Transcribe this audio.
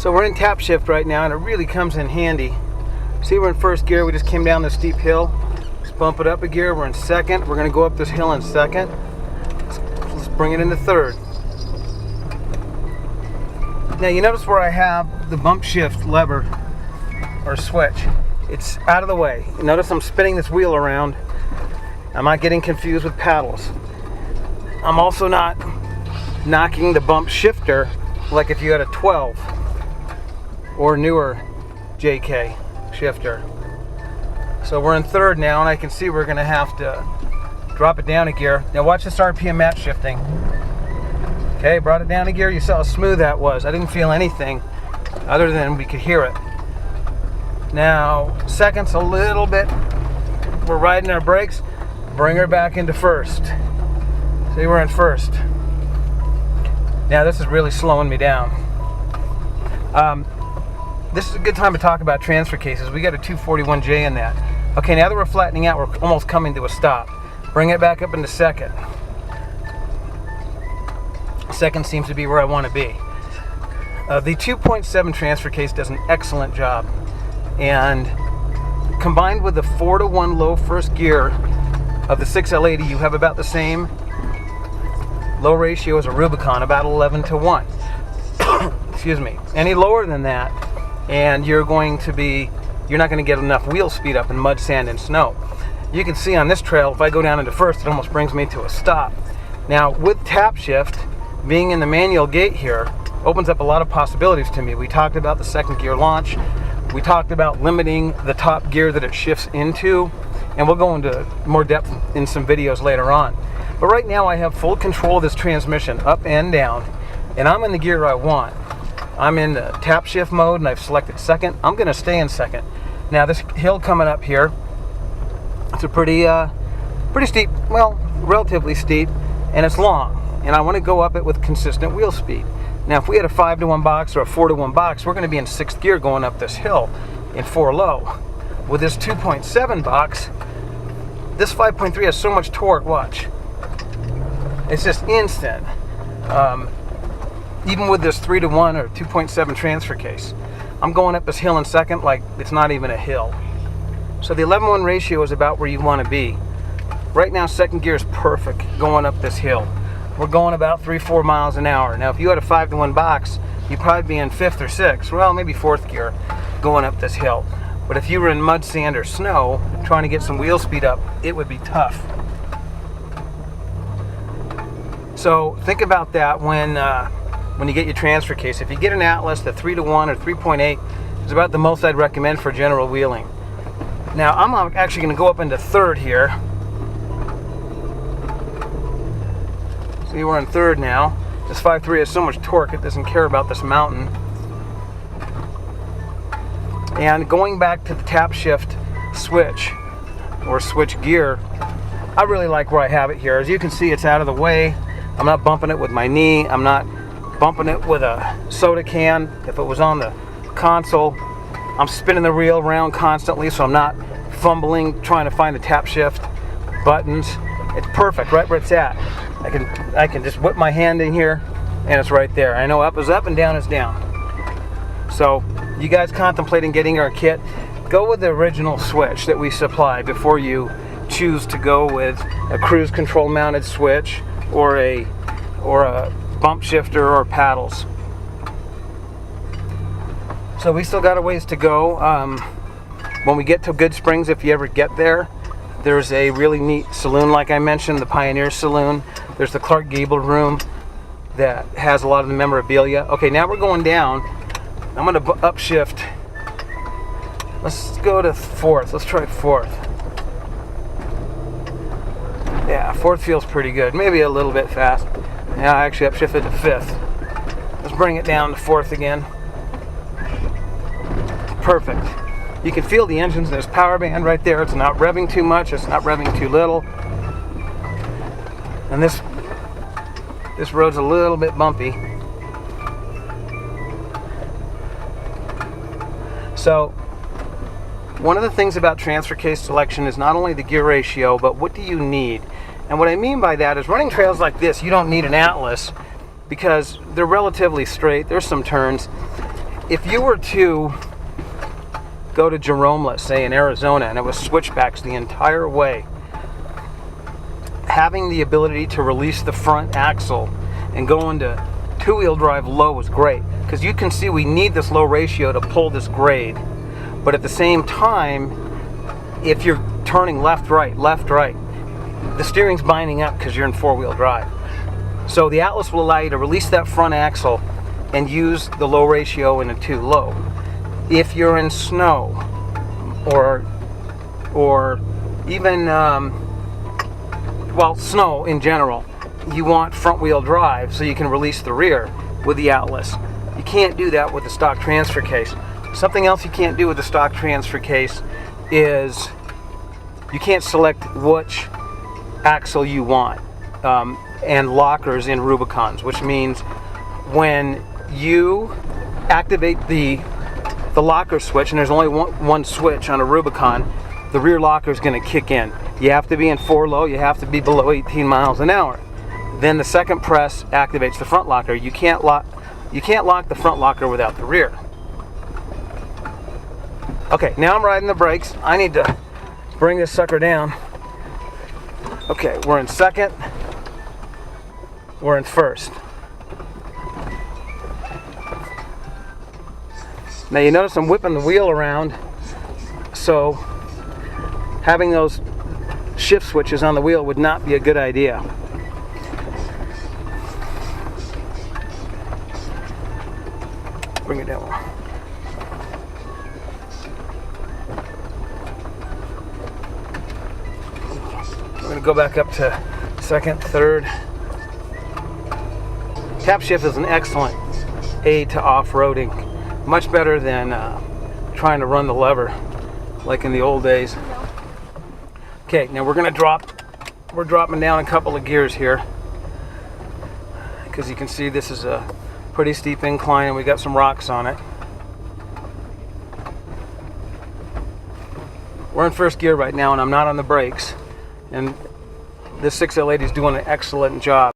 So we're in tap shift right now, and it really comes in handy. See, we're in first gear. We just came down this steep hill. Let's bump it up a gear. We're in second. We're going to go up this hill in second. Let's bring it into third. Now you notice where I have the bump shift lever or switch. It's out of the way. You notice I'm spinning this wheel around. I'm not getting confused with paddles. I'm also not knocking the bump shifter like if you had a 12 or newer JK shifter. So we're in third now, and I can see we're going to have to drop it down a gear. Now watch this RPM match shifting. Okay, brought it down a gear. You saw how smooth that was. I didn't feel anything other than we could hear it. Now second's a little bit, we're riding our brakes. Bring her back into first. See, we're in first. Now this is really slowing me down. This is a good time to talk about transfer cases. We got a 241J in that. Okay, now that we're flattening out, we're almost coming to a stop. Bring it back up into second. Second seems to be where I want to be. The 2.7 transfer case does an excellent job. And combined with the 4-to-1 low first gear of the 6L80, you have about the same low ratio as a Rubicon, about 11-to-1. Excuse me. Any lower than that, and you're not going to get enough wheel speed up in mud, sand, and snow. You can see on this trail, if I go down into first, it almost brings me to a stop. Now, with tap shift, being in the manual gate here, opens up a lot of possibilities to me. We talked about the second gear launch. We talked about limiting the top gear that it shifts into, and we'll go into more depth in some videos later on. But right now I have full control of this transmission, up and down, and I'm in the gear I want. I'm in the tap shift mode, and I've selected second. I'm going to stay in second. Now this hill coming up here, it's a pretty steep, well, relatively steep, and it's long, and I want to go up it with consistent wheel speed. Now if we had a 5-to-1 box or a 4-to-1 box, we're going to be in sixth gear going up this hill in 4 low. With this 2.7 box, this 5.3 has so much torque, watch. It's just instant. Even with this 3-to-1 or 2.7 transfer case, I'm going up this hill in second like it's not even a hill. So the 11-1 ratio is about where you want to be. Right now second gear is perfect going up this hill. We're going about 3-4 miles an hour. Now if you had a 5-to-1 box, you'd probably be in 5th or 6th, well maybe 4th gear going up this hill. But if you were in mud, sand, or snow trying to get some wheel speed up, it would be tough. So think about that when you get your transfer case. If you get an Atlas, the 3-to-1 or 3.8 is about the most I'd recommend for general wheeling. Now I'm actually going to go up into third here. See, we're in third now. This 5.3 has so much torque it doesn't care about this mountain. And going back to the tap shift switch or switch gear, I really like where I have it here. As you can see, it's out of the way. I'm not bumping it with my knee. I'm not bumping it with a soda can. If it was on the console, I'm spinning the reel around constantly, so I'm not fumbling trying to find the tap shift buttons. It's perfect right where it's at. I can just whip my hand in here and it's right there. I know up is up and down is down. So you guys contemplating getting our kit, go with the original switch that we supply before you choose to go with a cruise control mounted switch or a bump shifter or paddles. So we still got a ways to go. When we get to Good Springs, if you ever get there, there's a really neat saloon like I mentioned, the Pioneer Saloon. There's the Clark Gable room that has a lot of the memorabilia. Okay, now we're going down. I'm going to upshift. Let's go to fourth. Let's try fourth. Yeah, fourth feels pretty good. Maybe a little bit fast. Now I actually upshifted to fifth. Let's bring it down to fourth again. Perfect. You can feel the engines. There's power band right there. It's not revving too much. It's not revving too little. And this road's a little bit bumpy. So one of the things about transfer case selection is not only the gear ratio, but what do you need? And what I mean by that is running trails like this, you don't need an Atlas because they're relatively straight. There's some turns. if you were to go to Jerome, let's say in Arizona, and it was switchbacks the entire way, having the ability to release the front axle and go into two-wheel drive low is great, because you can see we need this low ratio to pull this grade. But at the same time, if you're turning left right, the steering's binding up because you're in four-wheel drive. So the Atlas will allow you to release that front axle and use the low ratio in a two low. If you're in snow or even snow in general, you want front-wheel drive so you can release the rear with the Atlas. You can't do that with the stock transfer case. Something else you can't do with the stock transfer case is you can't select which axle you want and lockers in Rubicons, which means when you activate the locker switch, and there's only one switch on a Rubicon, the rear locker is going to kick in. You have to be in four low, you have to be below 18 miles an hour. Then the second press activates the front locker. You can't lock the front locker without the rear. Okay, now I'm riding the brakes. I need to bring this sucker down. Okay, we're in second. We're in first. Now you notice I'm whipping the wheel around, so having those shift switches on the wheel would not be a good idea. Bring it down. We're going to go back up to second, third. Tap shift is an excellent aid to off-roading. Much better than trying to run the lever like in the old days. Okay, now we're dropping down a couple of gears here, because you can see this is a pretty steep incline and we got some rocks on it. We're in first gear right now and I'm not on the brakes, and this 6L80 is doing an excellent job.